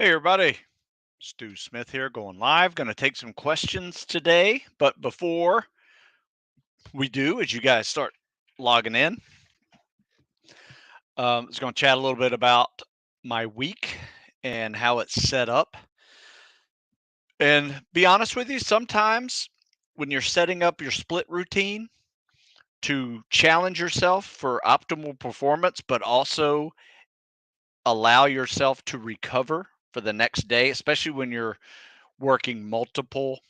Hey everybody, Stu Smith here going live. Going to take some questions today, but before we do, as you guys start logging in, I was going to chat a little bit about my week and how it's set up. And be honest with you, sometimes when you're setting up your split routine to challenge yourself for optimal performance, but also allow yourself to recover for the next day, especially when you're working multiple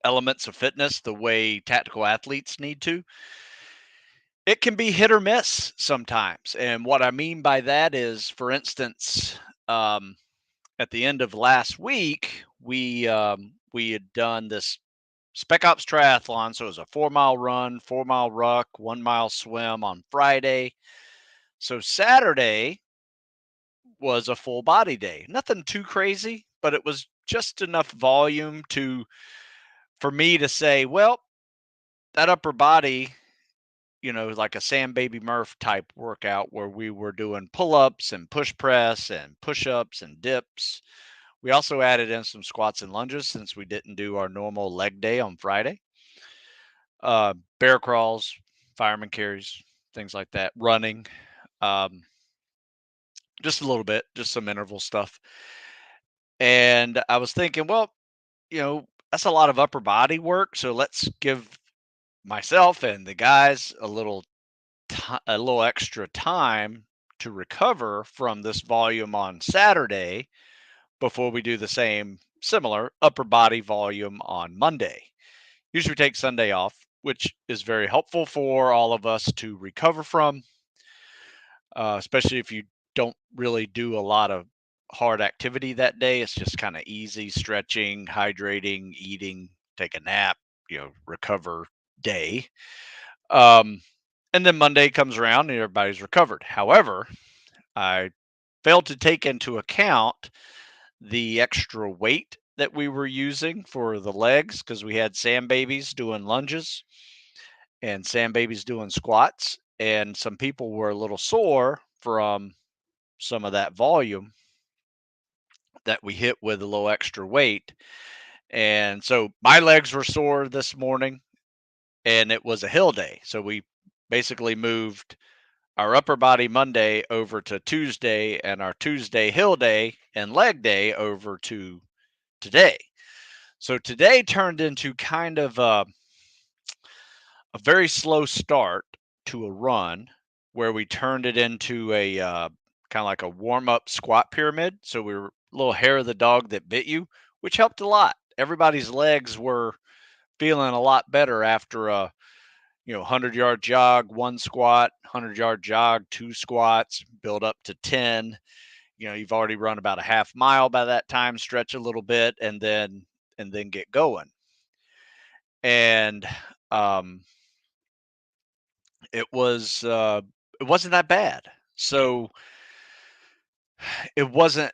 elements of fitness the way tactical athletes need to, it can be hit or miss sometimes. And what I mean by that is, for instance, um, at the end of last week, we had done this Spec Ops triathlon. So it was a 4 mile run, 4 mile ruck, 1 mile swim on Friday. So Saturday was a full body day. Nothing too crazy, but it was just enough volume to for me to say, well, that upper body, like a Sam Baby Murph type workout where we were doing pull ups and push press and push ups and dips. We also added in some squats and lunges since we didn't do our normal leg day on Friday. Bear crawls, fireman carries, things like that, running, um, just a little bit, just some interval stuff. And I was thinking, well, that's a lot of upper body work. So let's give myself and the guys a little extra time to recover from this volume on Saturday before we do the same similar upper body volume on Monday. Usually we take Sunday off, which is very helpful for all of us to recover from, especially if you don't really do a lot of hard activity that day. It's just kind of easy stretching, hydrating, eating, take a nap, recover day. Um, and then Monday comes around and everybody's recovered. However, I failed to take into account the extra weight that we were using for the legs because we had Sam babies doing lunges and Sam babies doing squats. And some people were a little sore from some of that volume that we hit with a little extra weight. And so my legs were sore this morning and it was a hill day. So we basically moved our upper body Monday over to Tuesday and our Tuesday hill day and leg day over to today. So today turned into kind of a very slow start to a run where we turned it into a kind of like a warm up squat pyramid. So we were a little hair of the dog that bit you, which helped a lot. Everybody's legs were feeling a lot better after a 100-yard jog, one squat, 100-yard jog, two squats, build up to 10. You've already run about a half mile by that time, stretch a little bit, and then get going. And um, it wasn't that bad. So it wasn't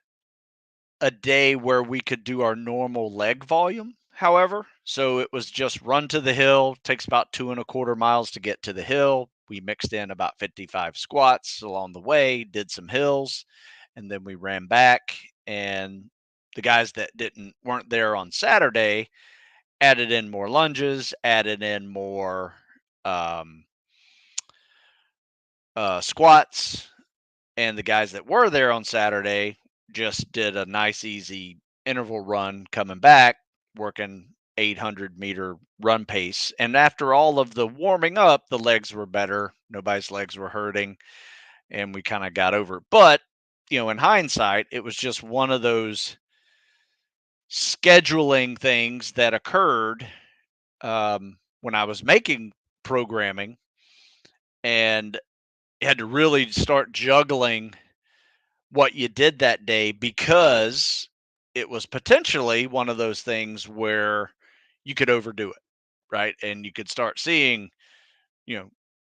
a day where we could do our normal leg volume. However, so it was just run to the hill. Takes about 2.25 miles to get to the hill. We mixed in about 55 squats along the way, did some hills, and then we ran back. And the guys that weren't there on Saturday added in more lunges, added in more um, squats, and the guys that were there on Saturday just did a nice, easy interval run coming back, working 800-meter run pace. And after all of the warming up, the legs were better. Nobody's legs were hurting, and we kind of got over it. But, in hindsight, it was just one of those scheduling things that occurred when I was making programming and had to really start juggling what you did that day because it was potentially one of those things where you could overdo it, right? And you could start seeing, you know,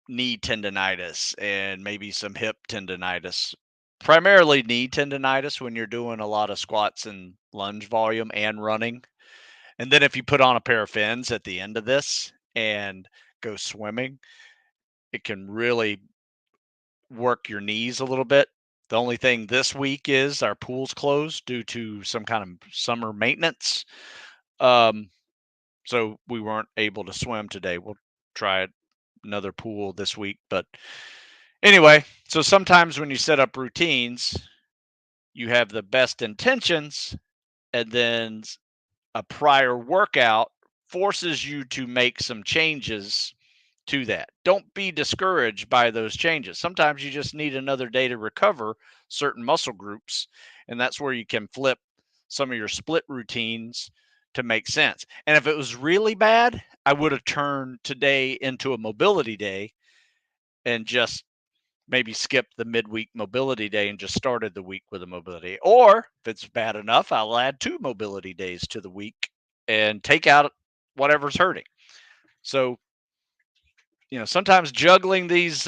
knee tendonitis and maybe some hip tendonitis, primarily knee tendonitis when you're doing a lot of squats and lunge volume and running. And then if you put on a pair of fins at the end of this and go swimming, it can really work your knees a little bit. The only thing this week is our pool's closed due to some kind of summer maintenance. Um, so we weren't able to swim today. We'll try another pool this week. But anyway, so sometimes when you set up routines, you have the best intentions, and then a prior workout forces you to make some changes to that. Don't be discouraged by those changes. Sometimes you just need another day to recover certain muscle groups, and that's where you can flip some of your split routines to make sense. And if it was really bad, I would have turned today into a mobility day and just maybe skip the midweek mobility day and just started the week with a mobility. Or if it's bad enough, I'll add 2 mobility days to the week and take out whatever's hurting. So, sometimes juggling these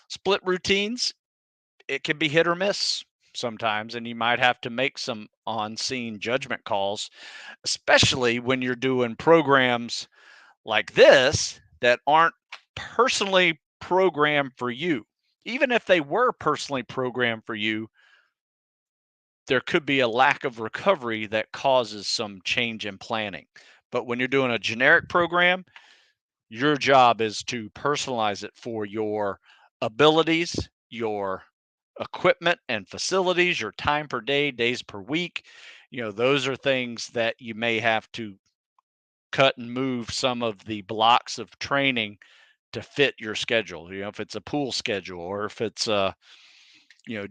split routines, it can be hit or miss sometimes, and you might have to make some on scene judgment calls, especially when you're doing programs like this that aren't personally programmed for you. Even if they were personally programmed for you, there could be a lack of recovery that causes some change in planning. But when you're doing a generic program, your job is to personalize it for your abilities, your equipment and facilities, your time per day, days per week. Those are things that you may have to cut and move some of the blocks of training to fit your schedule. If it's a pool schedule, or if it's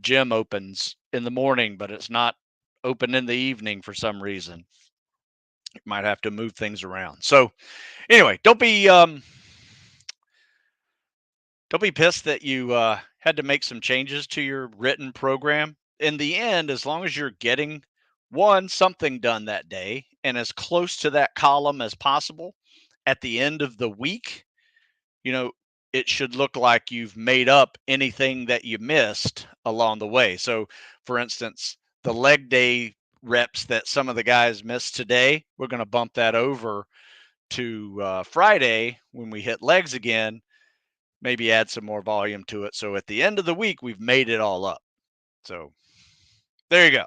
gym opens in the morning, but it's not open in the evening for some reason, you might have to move things around. So anyway, don't be pissed that you had to make some changes to your written program. In the end, as long as you're getting something done that day and as close to that column as possible at the end of the week, you know, it should look like you've made up anything that you missed along the way. So, for instance, the leg day reps that some of the guys missed today, we're going to bump that over to Friday when we hit legs again, maybe add some more volume to it. So at the end of the week, we've made it all up. So there you go.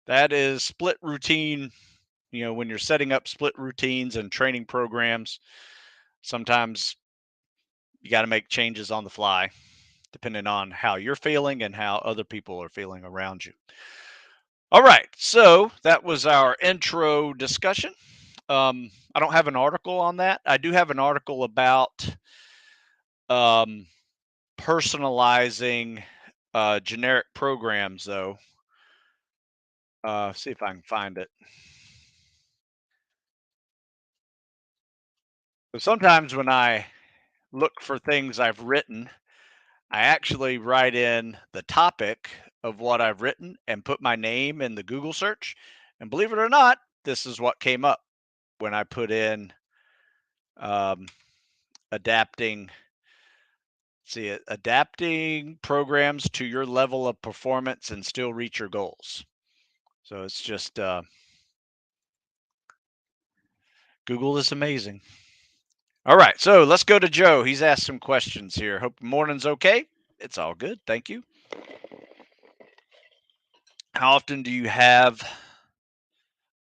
That is split routine. When you're setting up split routines and training programs, sometimes you got to make changes on the fly, depending on how you're feeling and how other people are feeling around you. All right. So that was our intro discussion. I don't have an article on that. I do have an article about um, personalizing generic programs, though. See if I can find it. So sometimes when I look for things I've written, I actually write in the topic of what I've written and put my name in the Google search. And believe it or not, this is what came up when I put in um, adapting. See it, adapting programs to your level of performance and still reach your goals. So it's just Google is amazing. All right, so let's go to Joe. He's asked some questions here. Hope morning's okay. It's all good. Thank you. How often do you have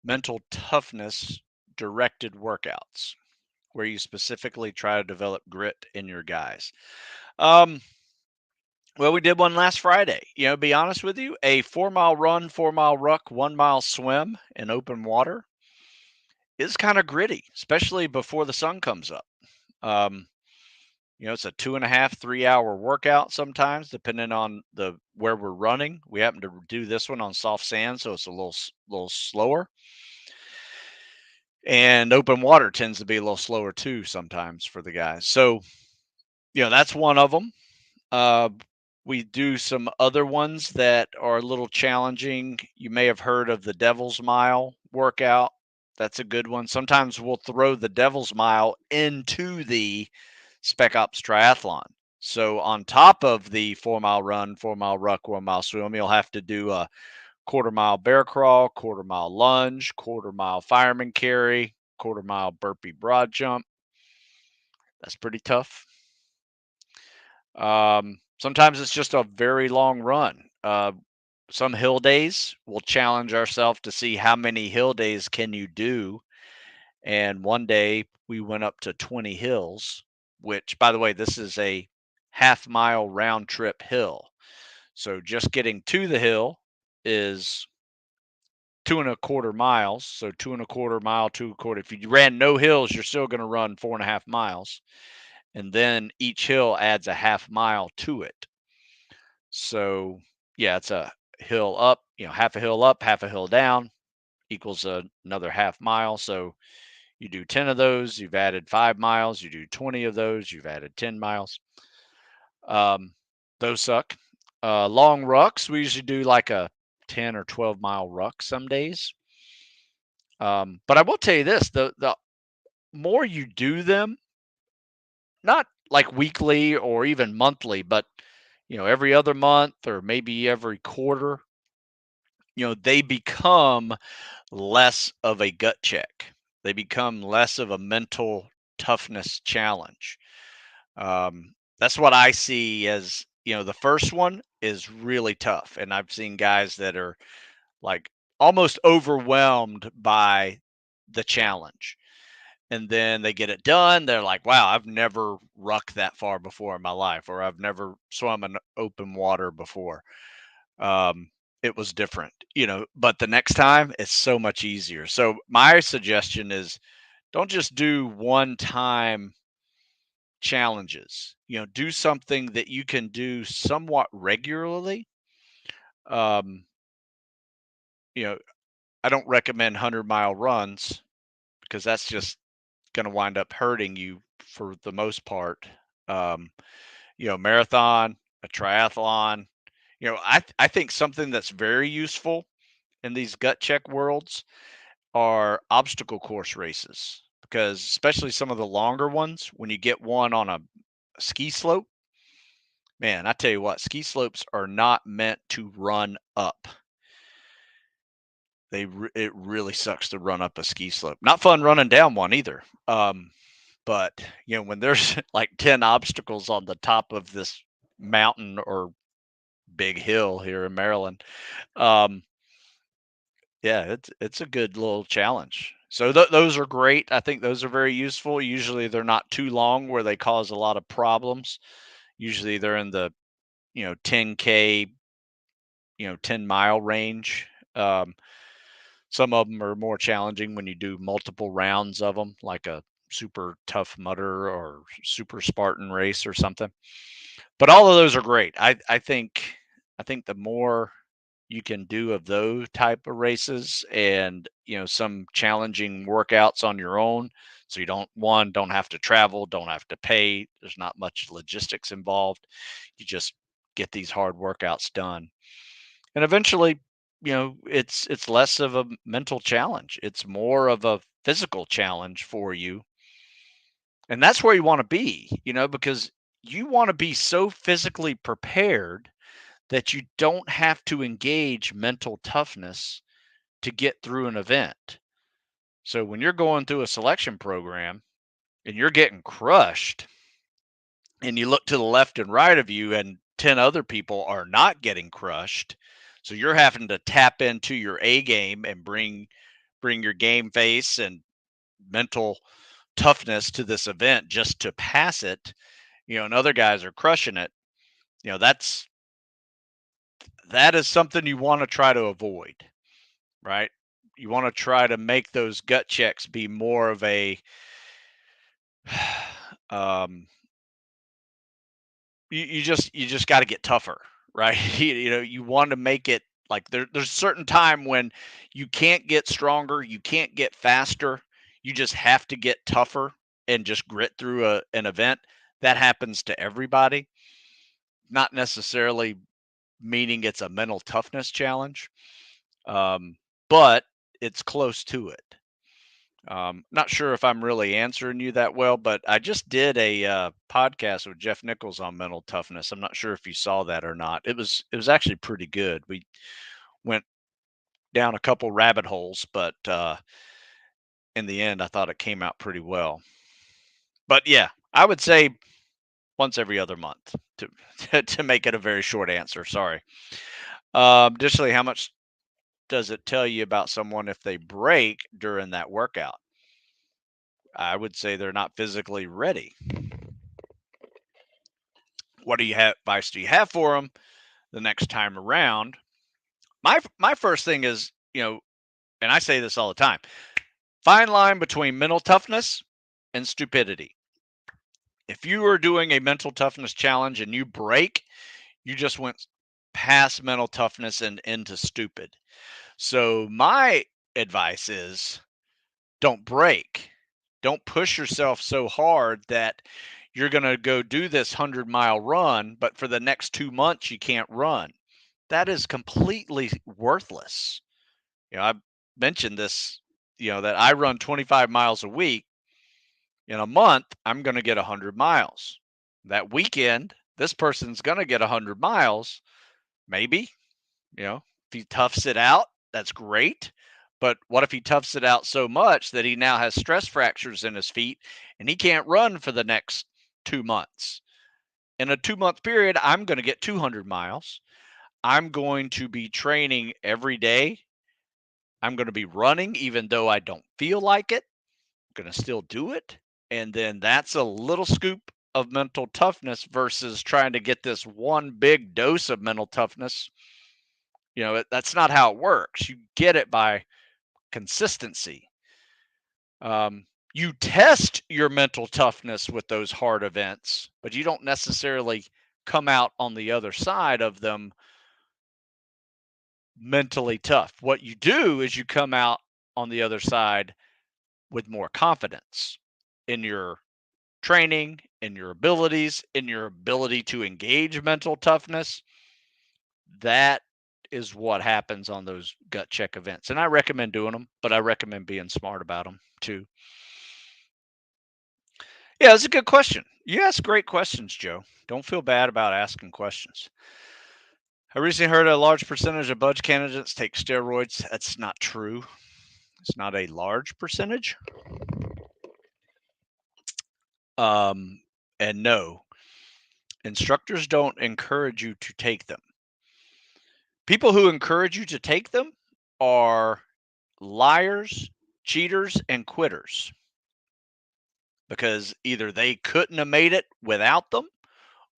mental toughness directed workouts where you specifically try to develop grit in your guys? Um, well, we did one last Friday. Be honest with you, a 4 mile run, 4 mile ruck, 1 mile swim in open water is kind of gritty, especially before the sun comes up. Um, it's a 2.5, 3 hour workout sometimes, depending on the where we're running. We happen to do this one on soft sand, so it's a little slower. And open water tends to be a little slower too sometimes for the guys. So, that's one of them. Uh, we do some other ones that are a little challenging. You may have heard of the Devil's Mile workout. That's a good one. Sometimes we'll throw the Devil's Mile into the Spec Ops Triathlon. So on top of the 4 mile run, 4 mile ruck, 1 mile swim, you'll have to do a 1/4 mile bear crawl, 1/4 mile lunge, 1/4 mile fireman carry, 1/4 mile burpee broad jump. That's pretty tough. Sometimes it's just a very long run. Some hill days, we'll challenge ourselves to see how many hill days can you do. And one day we went up to 20 hills, which, by the way, this is a half-mile round trip hill. So just getting to the hill is 2.25 miles. So 2.25 mile, 2.25. If you ran no hills, you're still going to run 4.5 miles. And then each hill adds a half mile to it. So yeah, it's a hill up, half a hill up, half a hill down equals another half mile. So you do 10 of those, you've added 5 miles. You do 20 of those, you've added 10 miles. Um, those suck. Long rucks, we usually do like a 10 or 12 mile ruck some days. But I will tell you this, the more you do them, not like weekly or even monthly, but every other month or maybe every quarter, they become less of a gut check. They become less of a mental toughness challenge. That's what I see as, the first one is really tough. And I've seen guys that are like almost overwhelmed by the challenge. And then they get it done. They're like, wow, I've never rucked that far before in my life, or I've never swum in open water before. It was different, but the next time it's so much easier. So my suggestion is don't just do one time challenges, do something that you can do somewhat regularly. Um, you know, I don't recommend 100-mile runs because that's just going to wind up hurting you for the most part. Um, marathon, a triathlon, I think something that's very useful in these gut check worlds are obstacle course races, because especially some of the longer ones, when you get one on a ski slope, man, I tell you what, ski slopes are not meant to run up. It really sucks to run up a ski slope. Not fun running down one either. But when there's like 10 obstacles on the top of this mountain or big hill here in Maryland, um, yeah, it's a good little challenge. So those are great. I think those are very useful. Usually they're not too long where they cause a lot of problems. Usually they're in the 10K, 10-mile range. Um, some of them are more challenging when you do multiple rounds of them, like a super tough mudder or super Spartan race or something. But all of those are great. I think the more you can do of those type of races and some challenging workouts on your own, so you don't have to travel, don't have to pay, there's not much logistics involved, you just get these hard workouts done, and eventually it's less of a mental challenge, it's more of a physical challenge for you, and that's where you want to be, because you want to be so physically prepared that you don't have to engage mental toughness to get through an event. So when you're going through a selection program and you're getting crushed and you look to the left and right of you and 10 other people are not getting crushed, so you're having to tap into your A game and bring your game face and mental toughness to this event just to pass it, and other guys are crushing it, that is something you want to try to avoid, right? You want to try to make those gut checks be more of a um you just got to get tougher, right? You want to make it like there's a certain time when you can't get stronger, you can't get faster, you just have to get tougher and just grit through an event. That happens to everybody, not necessarily meaning it's a mental toughness challenge, um, but it's close to it. Not sure if I'm really answering you that well, but I just did a podcast with Jeff Nichols on mental toughness. I'm not sure if you saw that or not. It was actually pretty good. We went down a couple rabbit holes, but in the end, I thought it came out pretty well. But yeah, I would say once every other month to make it a very short answer. Sorry. Additionally, how much does it tell you about someone if they break during that workout? I would say they're not physically ready. What do you have advice do you have for them the next time around? My first thing is, and I say this all the time, fine line between mental toughness and stupidity. If you are doing a mental toughness challenge and you break, you just went past mental toughness and into stupid. So my advice is don't break. Don't push yourself so hard that you're going to go do this 100-mile run, but for the next 2 months, you can't run. That is completely worthless. I've mentioned this, that I run 25 miles a week. In a month, I'm going to get 100 miles. That weekend, this person's going to get 100 miles, maybe. If he toughs it out, that's great. But what if he toughs it out so much that he now has stress fractures in his feet and he can't run for the next 2 months? In a 2-month period, I'm going to get 200 miles. I'm going to be training every day. I'm going to be running even though I don't feel like it. I'm going to still do it. And then that's a little scoop of mental toughness versus trying to get this one big dose of mental toughness. That's not how it works. You get it by consistency. You test your mental toughness with those hard events, but you don't necessarily come out on the other side of them mentally tough. What you do is you come out on the other side with more confidence in your training, in your abilities, in your ability to engage mental toughness. That is what happens on those gut check events. And I recommend doing them, but I recommend being smart about them too. Yeah, that's a good question. You ask great questions, Joe. Don't feel bad about asking questions. I recently heard a large percentage of budge candidates take steroids. That's not true. It's not a large percentage. And no, instructors don't encourage you to take them. People who encourage you to take them are liars, cheaters, and quitters because either they couldn't have made it without them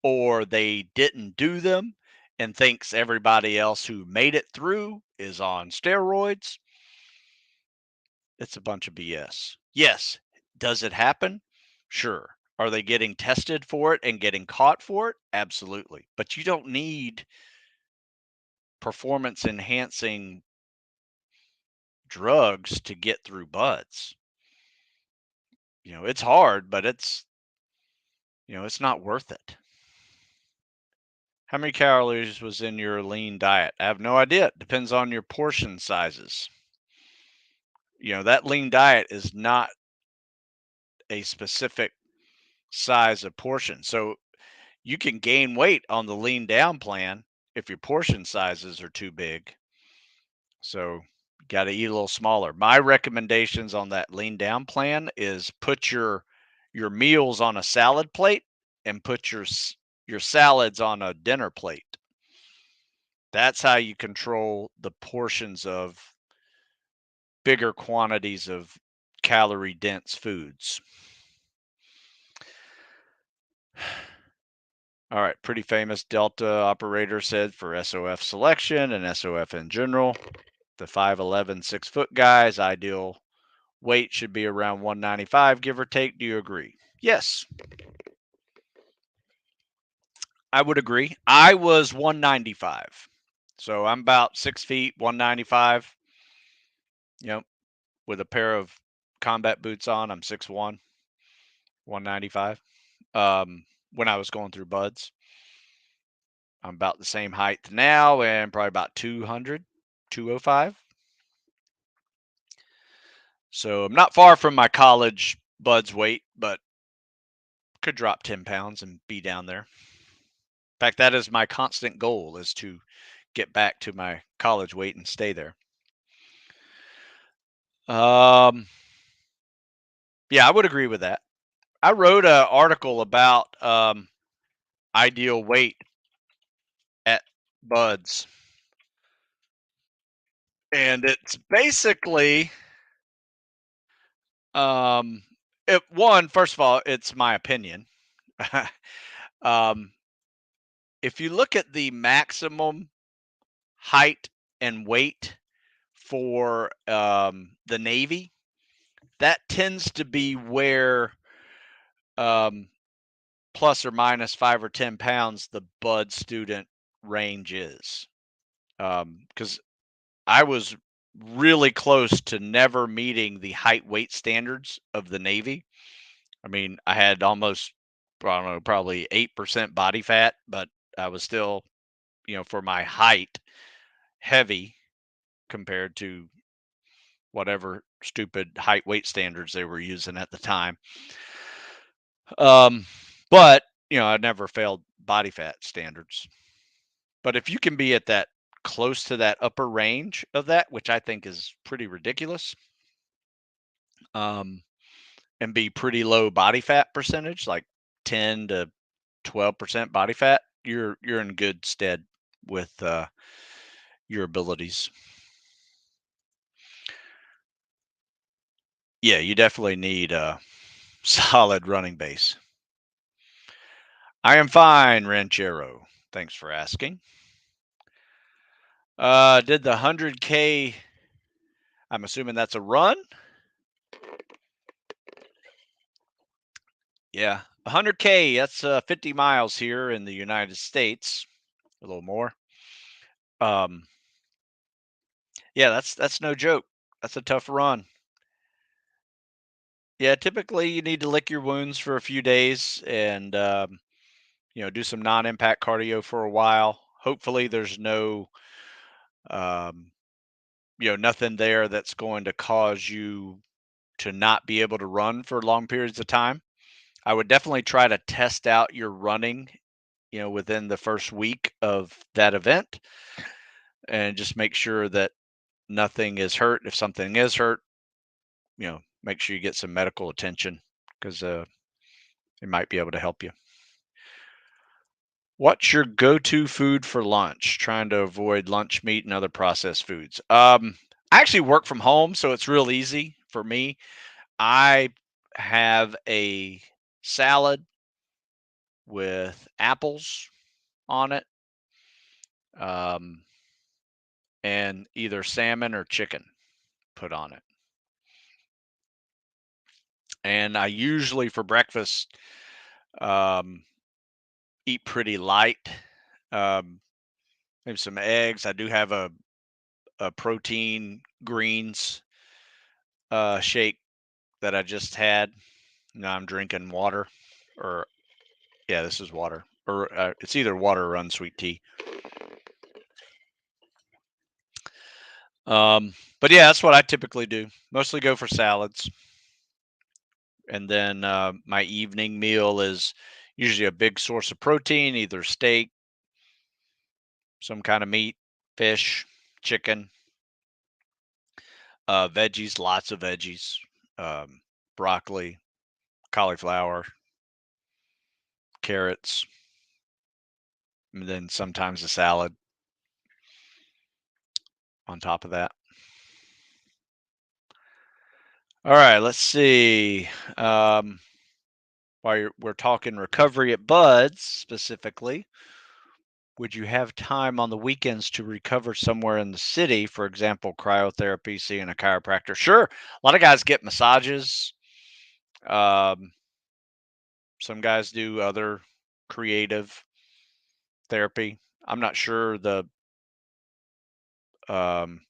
or they didn't do them and thinks everybody else who made it through is on steroids. It's a bunch of BS. Yes. Does it happen? Sure. Are they getting tested for it and getting caught for it? Absolutely. But you don't need performance enhancing drugs to get through buds. It's hard, but it's not worth it. How many calories was in your lean diet? I have no idea. It depends on your portion sizes. That lean diet is not a specific size of portion. So you can gain weight on the lean down plan if your portion sizes are too big. So you got to eat a little smaller. My recommendations on that lean down plan is put your meals on a salad plate and put your salads on a dinner plate. That's how you control the portions of bigger quantities of calorie dense foods. All right, pretty famous Delta operator said for SOF selection and SOF in general, the 5'11", 6-foot guys, ideal weight should be around 195, give or take. Do you agree? Yes. I would agree. I was 195. So I'm about 6 feet, 195. With a pair of combat boots on, I'm 6'1", 195. When I was going through buds. I'm about the same height now and probably about 200, 205. So I'm not far from my college buds weight, but could drop 10 pounds and be down there. In fact, that is my constant goal, is to get back to my college weight and stay there. Yeah, I would agree with that. I wrote an article about ideal weight at buds. And it's basically um first of all, it's my opinion. um if you look at the maximum height and weight for the Navy, that tends to be where um plus or minus 5 or 10 pounds the bud student range is. Because I was really close to never meeting the height weight standards of the Navy. I mean, I had almost, I don't know, probably 8% body fat, but I was still, for my height, heavy compared to whatever stupid height weight standards they were using at the time. Um, but, I never failed body fat standards. But if you can be at that close to that upper range of that, which I think is pretty ridiculous, um, and be pretty low body fat percentage, like 10 to 12% body fat, you're in good stead with your abilities. Yeah, you definitely need a solid running base. I am fine, Ranchero. Thanks for asking. Did the 100K, I'm assuming that's a run? Yeah, 100K, that's 50 miles here in the United States, a little more. Um, yeah, that's no joke. That's a tough run. Yeah, typically you need to lick your wounds for a few days and do some non-impact cardio for a while. Hopefully there's um, nothing there that's going to cause you to not be able to run for long periods of time. I would definitely try to test out your running, within the first week of that event and just make sure that nothing is hurt. If something is hurt, make sure you get some medical attention because it might be able to help you. What's your go-to food for lunch? Trying to avoid lunch meat and other processed foods. I actually work from home, so it's real easy for me. I have a salad with apples on it, um, and either salmon or chicken put on it. And I usually for breakfast um, eat pretty light. Um, maybe some eggs. I do have a protein greens shake that I just had. Now I'm drinking water, or yeah, this is water, or it's either water or unsweet tea. But yeah, that's what I typically do. Mostly go for salads, and then my evening meal is usually a big source of protein, either steak, some kind of meat, fish, chicken, veggies, lots of veggies, um, broccoli, cauliflower, carrots, and then sometimes a salad on top of that. All right, let's see. Um, while we're talking recovery at Buds specifically, would you have time on the weekends to recover somewhere in the city? For example, cryotherapy, seeing a chiropractor. Sure, a lot of guys get massages. Um, some guys do other creative therapy. I'm not sure the um,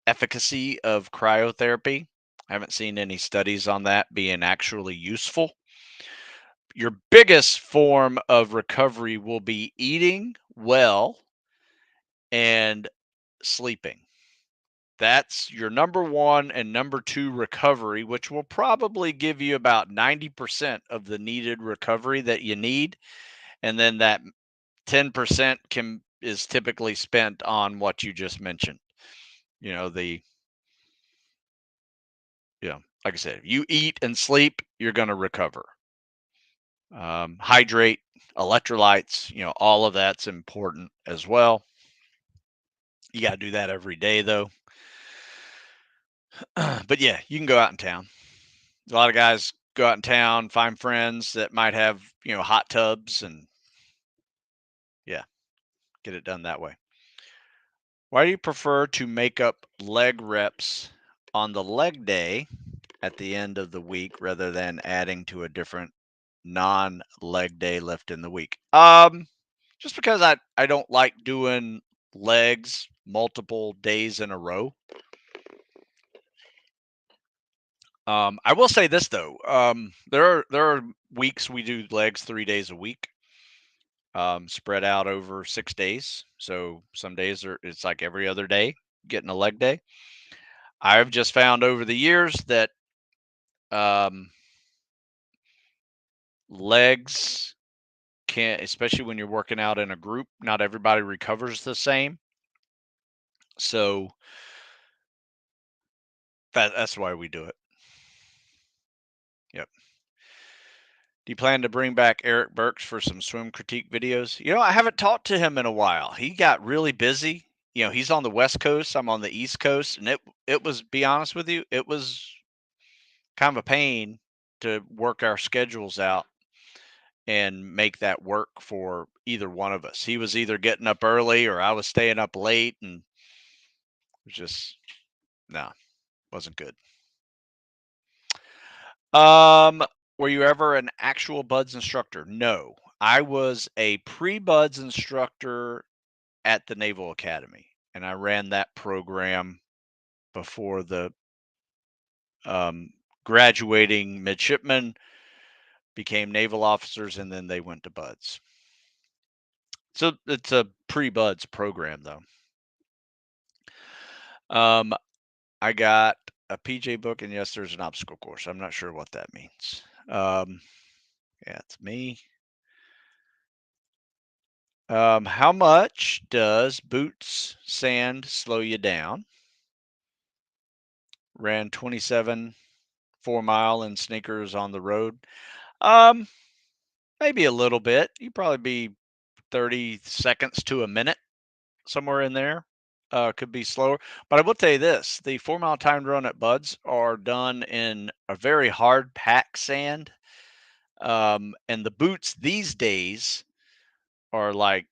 efficacy of cryotherapy. I haven't seen any studies on that being actually useful. Your biggest form of recovery will be eating well and sleeping. That's your number one and number two recovery, which will probably give you about 90% of the needed recovery that you need. And then that 10% is typically spent on what you just mentioned. You know, the like I said, if you eat and sleep, you're going to recover. Hydrate, electrolytes, all of that's important as well. You got to do that every day though. But yeah, you can go out in town. A lot of guys go out in town, find friends that might have, hot tubs, and yeah, get it done that way. Why do you prefer to make up leg reps on the leg day at the end of the week rather than adding to a different non-leg day lift in the week? Just because I don't like doing legs multiple days in a row. I will say this though. There are weeks we do legs 3 days a week, spread out over 6 days. So some days it's like every other day getting a leg day. I've just found over the years that um, legs can, especially when you're working out in a group, not everybody recovers the same. So that's why we do it. Yep. Do you plan to bring back Eric Burks for some swim critique videos? I haven't talked to him in a while. He got really busy. He's on the West Coast, I'm on the East Coast, and it was, be honest with you, it was kind of a pain to work our schedules out and make that work for either one of us. He was either getting up early or I was staying up late, and it was just no, wasn't good. Um, were you ever an actual buds instructor? No. I was a pre-buds instructor at the Naval Academy, and I ran that program before the um, graduating midshipmen became naval officers, and then they went to buds. So it's a pre-buds program, though. I got a PJ book, and yes, there's an obstacle course. I'm not sure what that means. Yeah, it's me. How much does boots sand slow you down? Ran 27 4 mile in sneakers on the road. Um, Maybe a little bit. You'd probably be 30 seconds to a minute, somewhere in there. Could be slower. But I will tell you this, the 4 mile timed run at Buds are done in a very hard pack sand. And the boots these days are like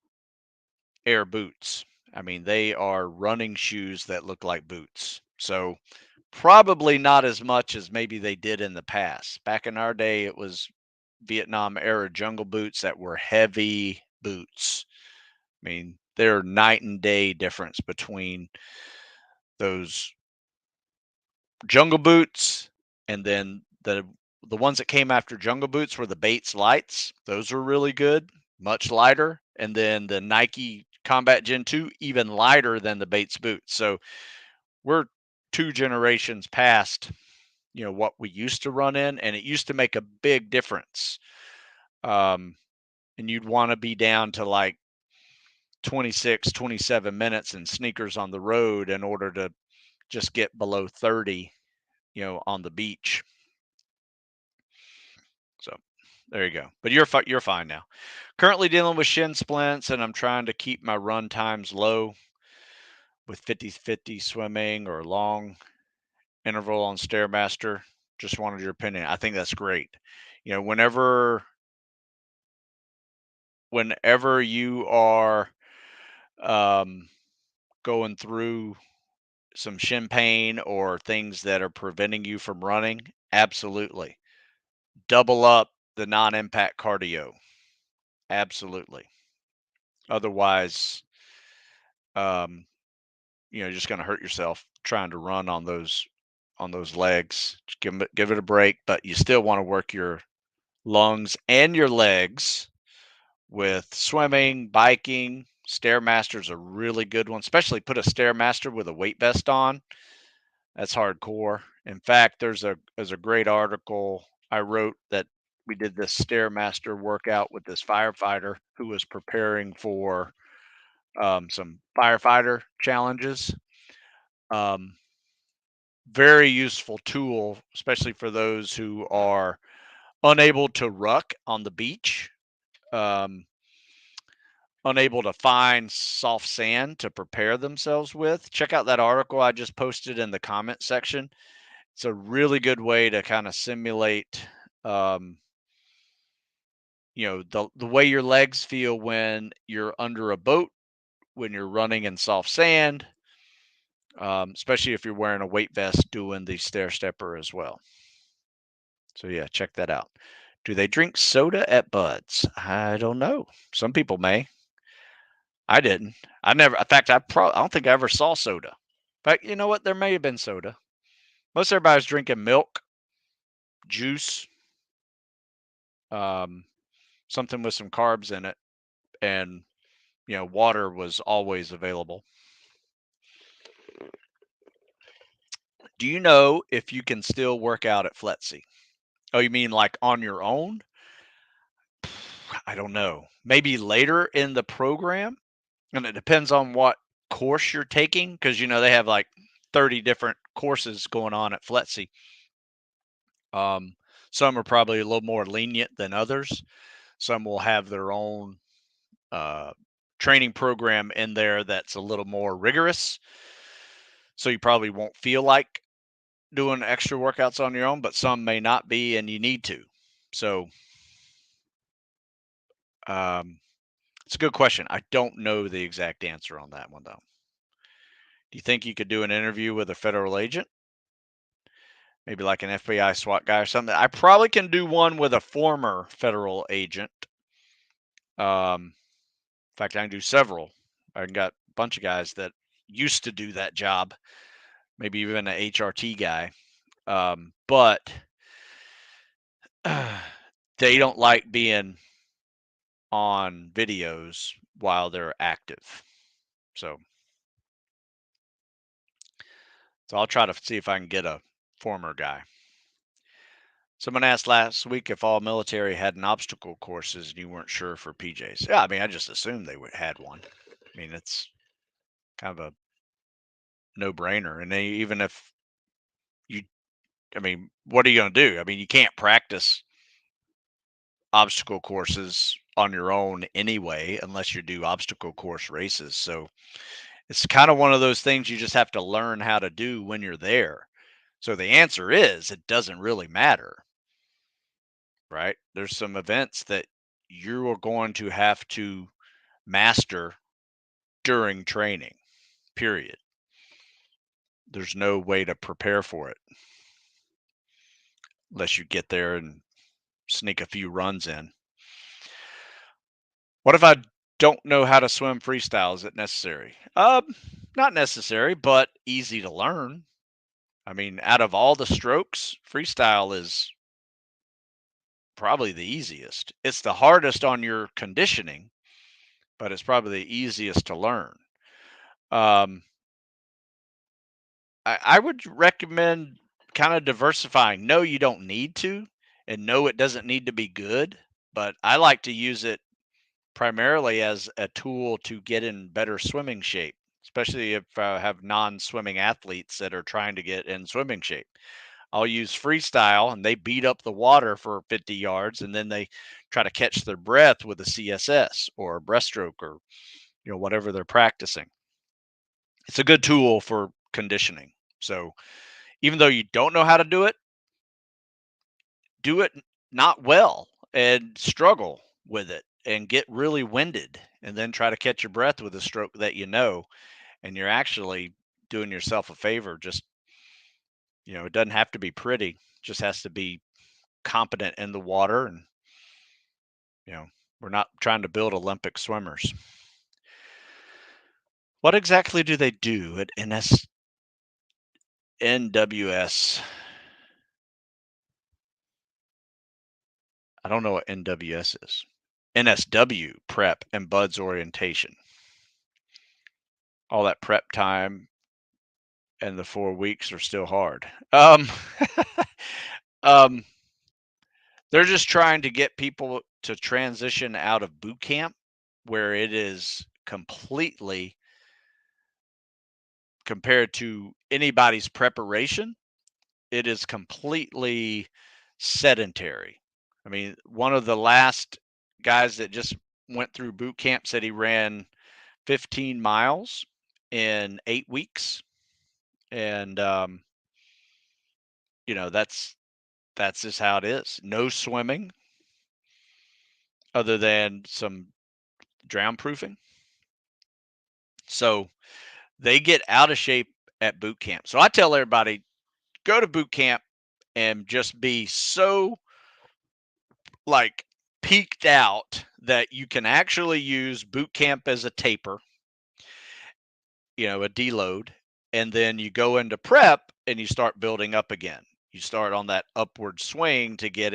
air boots. I mean, they are running shoes that look like boots. So probably not as much as maybe they did in the past. Back in our day, it was Vietnam era jungle boots that were heavy boots. I mean, they're night and day difference between those jungle boots and then the ones that came after jungle boots were the Bates lights. Those were really good, much lighter. And then the Nike Combat Gen 2, even lighter than the Bates boots. So we're 2 generations past, what we used to run in, and it used to make a big difference. And you'd want to be down to like 26, 27 minutes in sneakers on the road in order to just get below 30, on the beach. So there you go. But you're fine now. Currently dealing with shin splints, and I'm trying to keep my run times low with 50-50 swimming or long interval on Stairmaster. Just wanted your opinion. I think that's great. Whenever you are um, going through some shin pain or things that are preventing you from running, absolutely. Double up the non-impact cardio. Absolutely. Otherwise, um, you're just going to hurt yourself trying to run on those legs. Just give it a break, but you still want to work your lungs and your legs with swimming, biking. Stairmaster's a really good one, especially put a Stairmaster with a weight vest on. That's hardcore. In fact, there's a great article I wrote that we did this Stairmaster workout with this firefighter who was preparing for some firefighter challenges. Um, Very useful tool, especially for those who are unable to ruck on the beach, um, unable to find soft sand to prepare themselves with. Check out that article I just posted in the comment section. It's a really good way to kind of simulate, um, the way your legs feel when you're under a boat, when you're running in soft sand, especially if you're wearing a weight vest doing the stair stepper as well. So yeah, check that out. Do they drink soda at Buds? I don't know. Some people may. I didn't. I never. In fact, I don't think I ever saw soda. But you know what? There may have been soda. Most everybody's drinking milk, juice, um, something with some carbs in it, and water was always available. Do you know if you can still work out at Fletsy? Oh, you mean like on your own? I don't know. Maybe later in the program, and it depends on what course you're taking because they have like 30 different courses going on at Fletsy. Um, some are probably a little more lenient than others. Some will have their own uh, training program in there that's a little more rigorous. So you probably won't feel like doing extra workouts on your own, but some may not be, and you need to. So um, it's a good question. I don't know the exact answer on that one, though. Do you think you could do an interview with a federal agent? Maybe like an FBI SWAT guy or something. I probably can do one with a former federal agent. In fact, I can do several. I got a bunch of guys that used to do that job, maybe even an HRT guy. But they don't like being on videos while they're active. So I'll try to see if I can get a former guy. Someone asked last week if all military had an obstacle courses and you weren't sure for PJs. Yeah, I mean, I just assumed they had one. I mean, it's kind of a no-brainer. And then even if you, I mean, what are you going to do? I mean, you can't practice obstacle courses on your own anyway, unless you do obstacle course races. So it's kind of one of those things you just have to learn how to do when you're there. So the answer is it doesn't really matter, right? There's some events that you are going to have to master during training, period. There's no way to prepare for it unless you get there and sneak a few runs in. What if I don't know how to swim freestyle? Is it necessary? Not necessary, but easy to learn. I mean, out of all the strokes, freestyle is probably the easiest. It's the hardest on your conditioning, but it's probably the easiest to learn. Um, I would recommend kind of diversifying. No, you don't need to, and no, it doesn't need to be good, but I like to use it primarily as a tool to get in better swimming shape, especially if I have non-swimming athletes that are trying to get in swimming shape. I'll use freestyle and they beat up the water for 50 yards and then they try to catch their breath with a CSS or a breaststroke or whatever they're practicing. It's a good tool for conditioning. So even though you don't know how to do it not well and struggle with it and get really winded and then try to catch your breath with a stroke that and you're actually doing yourself a favor. Just it doesn't have to be pretty, it just has to be competent in the water. And you know we're not trying to build Olympic swimmers. What exactly do they do at NWS? I don't know what NWS is. NSW prep and buds orientation. All that prep time and the 4 weeks are still hard. Um, they're just trying to get people to transition out of boot camp where it is completely, compared to anybody's preparation, it is completely sedentary. I mean, one of the last guys that just went through boot camp said he ran 15 miles in 8 weeks. And, that's just how it is. No swimming other than some drown proofing. So they get out of shape at boot camp. So I tell everybody, go to boot camp and just be so like peaked out that you can actually use boot camp as a taper, a deload, and then you go into prep and you start building up again. You start on that upward swing to get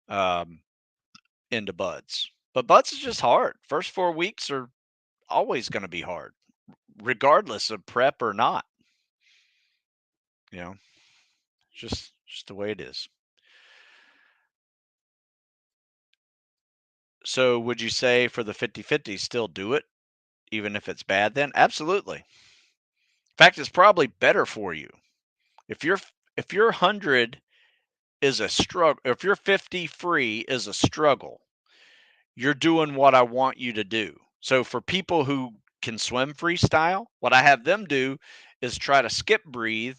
um, into buds. But buds is just hard. First 4 weeks are always going to be hard, regardless of prep or not. You know, just the way it is. So would you say for the 50-50 still do it even if it's bad then? Absolutely. In fact, it's probably better for you. If your 100 is a struggle, if your 50 free is a struggle, you're doing what I want you to do. So for people who can swim freestyle, what I have them do is try to skip breathe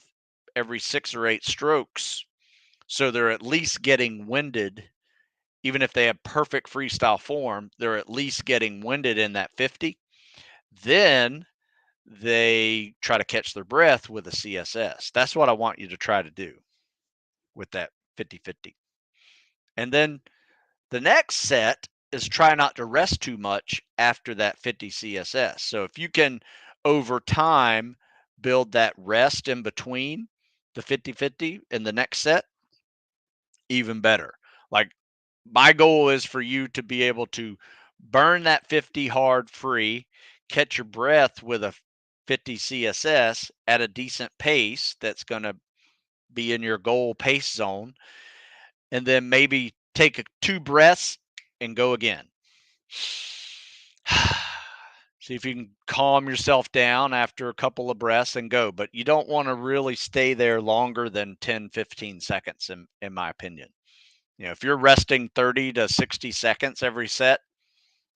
every 6 or 8 strokes so they're at least getting winded. Even if they have perfect freestyle form, they're at least getting winded in that 50. Then they try to catch their breath with a CSS. That's what I want you to try to do with that 50-50. And then the next set is try not to rest too much after that 50 CSS. So if you can over time build that rest in between the 50-50 and the next set, even better. Like my goal is for you to be able to burn that 50 hard free, catch your breath with a 50 CSS at a decent pace that's going to be in your goal pace zone, and then maybe take 2 breaths and go again. See if you can calm yourself down after a couple of breaths and go. But you don't want to really stay there longer than 10, 15 seconds, in my opinion. If you're resting 30 to 60 seconds every set,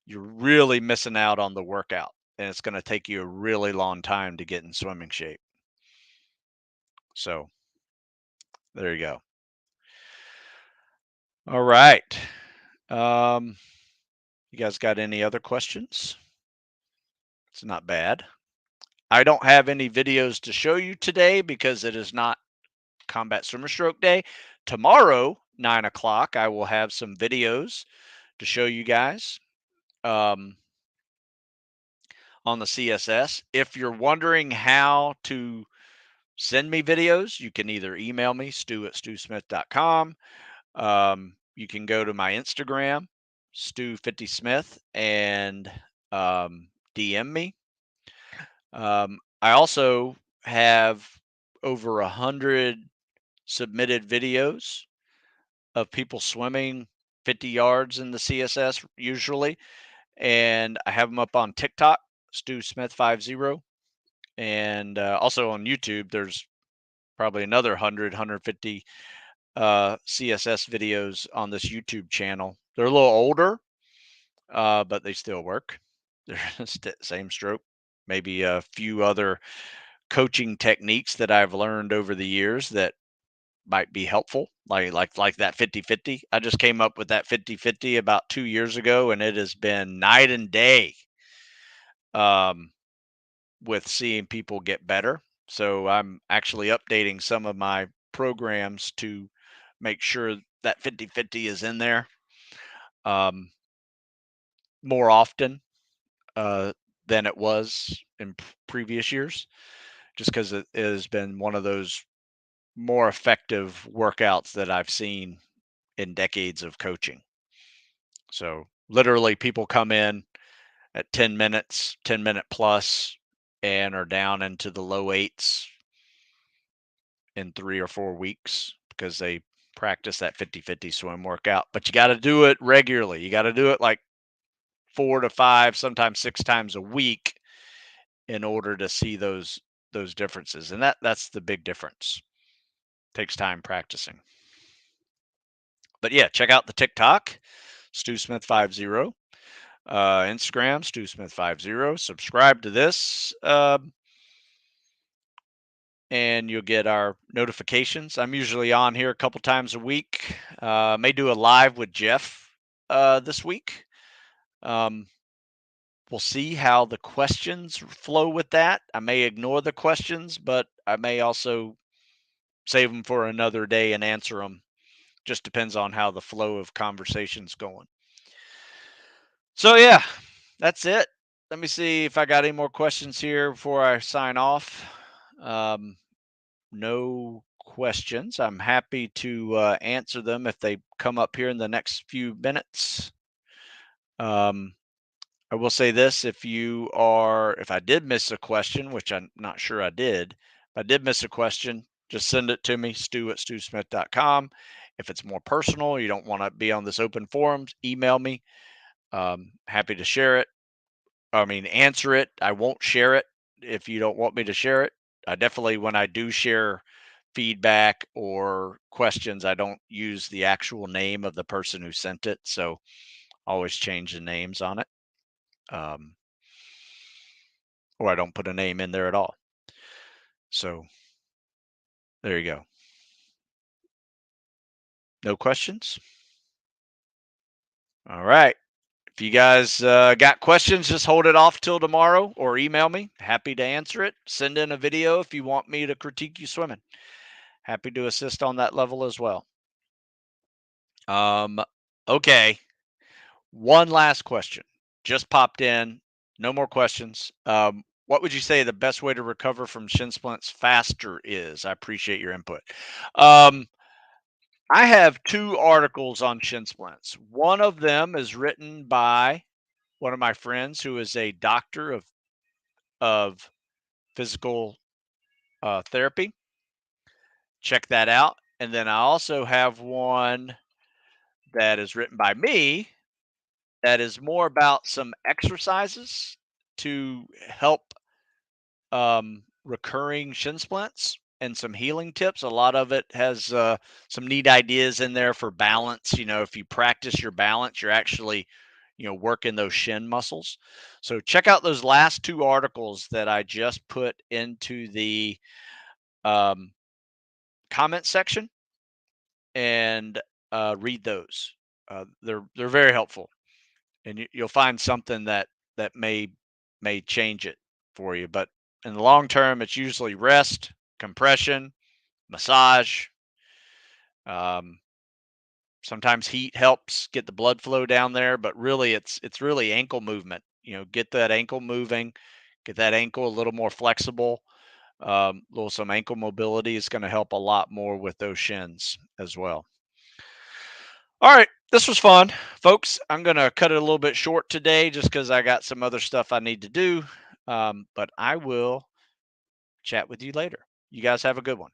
you're really missing out on the workout. And it's going to take you a really long time to get in swimming shape. So there you go. All right. You guys got any other questions? It's not bad. I don't have any videos to show you today because it is not Combat Swimmer Stroke Day. Tomorrow, 9 o'clock, I will have some videos to show you guys on the CSS. If you're wondering how to send me videos, you can either email me, stu@stewsmith.com. You can go to my Instagram, Stu50Smith, and DM me. I also have over 100 submitted videos of people swimming 50 yards in the CSS usually, and I have them up on TikTok, Stu Smith 50, and also on YouTube. There's probably another 150 CSS videos on this YouTube channel. They're a little older, but they still work. They're same stroke, maybe a few other coaching techniques that I've learned over the years that might be helpful, like that 50-50. I just came up with that 50-50 about 2 years ago, and it has been night and day um, with seeing people get better. So I'm actually updating some of my programs to make sure that 50-50 is in there um, more often uh, than it was in previous years, just because it has been one of those more effective workouts that I've seen in decades of coaching. So literally people come in at 10 minutes, 10-minute plus, and are down into the low eights in 3 or 4 weeks because they practice that 50-50 swim workout. But you got to do it regularly. You got to do it like 4 to 5, sometimes 6 times a week in order to see those differences. And that's the big difference. Takes time practicing. But yeah, check out the TikTok, Stu Smith 50, Instagram, Stu Smith 50. Subscribe to this, and you'll get our notifications. I'm usually on here a couple times a week. May do a live with Jeff this week. We'll see how the questions flow with that. I may ignore the questions, but I may also save them for another day and answer them. Just depends on how the flow of conversation's going. So yeah, that's it. Let me see if I got any more questions here before I sign off. No questions. I'm happy to answer them if they come up here in the next few minutes. I will say this: if I did miss a question, which I'm not sure I did, if I did miss a question, just send it to me, stu@stusmith.com. If it's more personal, you don't want to be on this open forums, email me. Happy to share it. I mean, answer it. I won't share it if you don't want me to share it. I definitely, when I do share feedback or questions, I don't use the actual name of the person who sent it. So always change the names on it. Or I don't put a name in there at all. So there you go. No questions? All right. If you guys got questions, just hold it off till tomorrow or email me. Happy to answer it. Send in a video if you want me to critique you swimming. Happy to assist on that level as well. Okay. One last question. Just popped in. No more questions. What would you say the best way to recover from shin splints faster is? I appreciate your input. I have two articles on shin splints. One of them is written by one of my friends who is a doctor of physical therapy. Check that out. And then I also have one that is written by me that is more about some exercises to help recurring shin splints and some healing tips. A lot of it has some neat ideas in there for balance. If you practice your balance, you're actually, working those shin muscles. So check out those last two articles that I just put into the um, comment section and read those. They're very helpful, and you'll find something that may change it for you. But in the long term, it's usually rest, compression, massage. Um, Sometimes heat helps get the blood flow down there, but really it's really ankle movement. Get that ankle moving, get that ankle a little more flexible. Little some ankle mobility is going to help a lot more with those shins as well. All right, this was fun, folks. I'm going to cut it a little bit short today just because I got some other stuff I need to do. But I will chat with you later. You guys have a good one.